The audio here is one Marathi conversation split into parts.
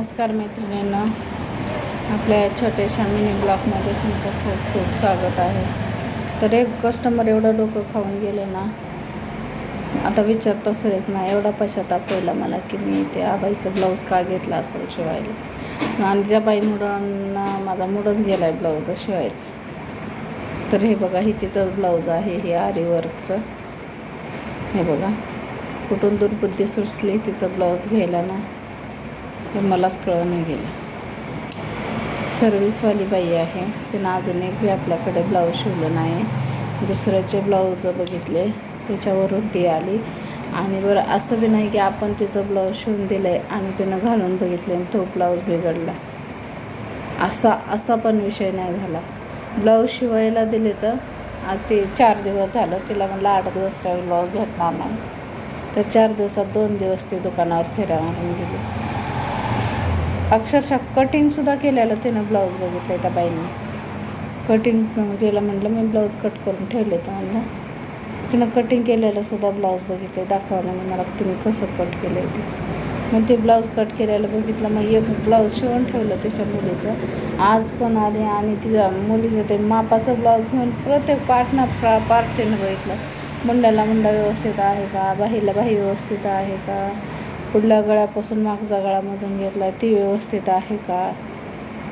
नमस्कार मैत्रिणींना, आपल्या छोट्याशा मिनी ब्लॉगमध्ये तुमचं खूप खूप स्वागत आहे. तर एक कस्टमर एवढं डोकं खाऊन गेले ना, आता विचारता सोयच नाही. एवढा पश्चाताप पहिला मला की मी ते आबाईचं ब्लाऊज का घेतला असेल शिवायला, आणि त्या बाई मुलांना माझा मूडच गेला आहे ब्लाऊज शिवायचा. तर हे बघा, ही तिचं ब्लाऊज आहे, हे आरीवर्कचं. हे बघा कुठून दुर्बुद्धी सुचली तिचं ब्लाऊज घ्यायला ना, हे मलाच कळलं नाही गेलं. सर्विसवाली बाई आहे, तिनं अजून एक बी आपल्याकडे ब्लाऊज शिवलं नाही. दुसऱ्याचे ब्लाऊज बघितले, त्याच्यावरून ती आली. आणि बरं असं बी नाही की आपण तिचं ब्लाऊज शिवून दिलं आहे आणि तिनं घालून बघितले आणि तो ब्लाऊज बिघडला, असा पण विषय नाही झाला. ब्लाऊज शिवायला दिले तर आज ते 4 दिवस झालं. तिला म्हणलं 8 दिवस काही ब्लाऊज भेटणार नाही, तर 4 दिवसात 2 दिवस ती दुकानावर फिरायला आणून गेली. अक्षरशः कटिंगसुद्धा केलेलं तिनं ब्लाऊज बघितलं त्या बाईंनी. कटिंग तिला म्हटलं मी ब्लाऊज कट करून ठेवले, तर म्हणलं तिनं कटिंग केलेलंसुद्धा ब्लाऊज बघितले, दाखवलं मी मला तुम्ही कसं कट केलं ते. मग ते ब्लाऊज कट केलेलं बघितलं. मग एक ब्लाऊज शिवून ठेवलं तिच्या मुलीचं. आज पण आले आणि तिच्या मुलीचं ते मापाचं ब्लाऊज घेऊन प्रत्येक पार्टनं पार्ट तिनं बघितलं. मुंड्याला मुंडा व्यवस्थित आहे का, बाहीला बाही व्यवस्थित आहे का, पुढल्या गळ्यापासून मागचा गळामधून घेतला ती व्यवस्थित आहे का,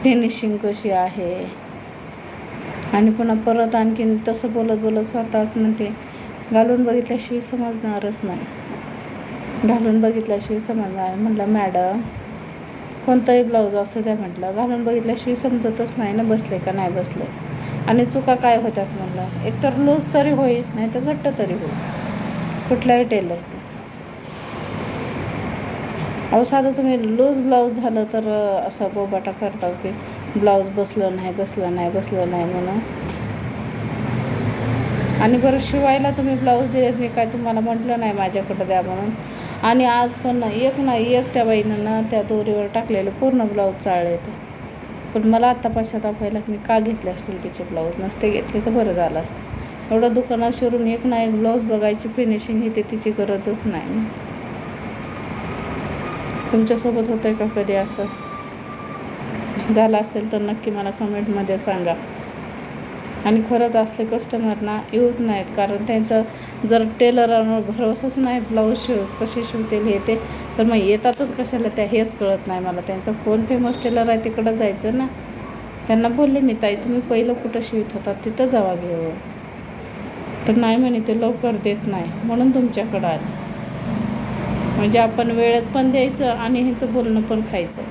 फिनिशिंग कशी आहे. आणि पुन्हा परत आणखीन तसं बोलत स्वतःच म्हणते घालून बघितल्याशिवाय समजणारच नाही, घालून बघितल्याशिवाय समजणार. म्हटलं मॅडम कोणताही ब्लाऊज असू द्या, म्हटलं घालून बघितल्याशिवाय समजतच नाही ना बसले का नाही बसले. आणि चुका काय होतात म्हटलं, एकतर लूज तरी होईल नाही तर घट्ट तरी होईल कुठलाही टेलर. अहो साधं तुम्ही लूज ब्लाऊज झालं तर असं बोबाटा करता की ब्लाऊज बसलं नाही म्हणून. आणि बरं शिवायला तुम्ही ब्लाऊज दिलेत, मी काय तुम्हाला म्हटलं नाही माझ्याकडं द्या म्हणून. आणि आज पण एक त्या बाईनं ना त्या दोरीवर टाकलेलं पूर्ण ब्लाऊज चाळले ते. पण मला आत्ता पश्चाताप व्हायला मी का घेतले असतील तिचे ब्लाऊज, नसते घेतले तर बरं झालं असतं. एवढं दुकानात शिरून एक ब्लाऊज बघायची फिनिशिंग ही ते तिची गरजच नाही. तुमच्यासोबत होतं आहे का कधी असं? झालं असेल तर नक्की मला कमेंटमध्ये सांगा. आणि खरंच असले कस्टमर ना यूज नाहीत, कारण त्यांचं जर टेलरांवर भरोसाच नाही ब्लाऊज कसे शिवतील हे ते, तर मग येतातच कशाला त्या हेच कळत नाही मला. त्यांचं कोण फेमस टेलर आहे तिकडं जायचं ना. त्यांना बोलले मी ताई तुम्ही पहिलं कुठं शिवत होतात तिथं जावा घेऊ, तर नाही म्हणे ते लवकर देत नाही म्हणून तुमच्याकडं आले. म्हणजे आपण वेळेत पण द्यायचं आणि ह्याचं बोलणं पण खायचं.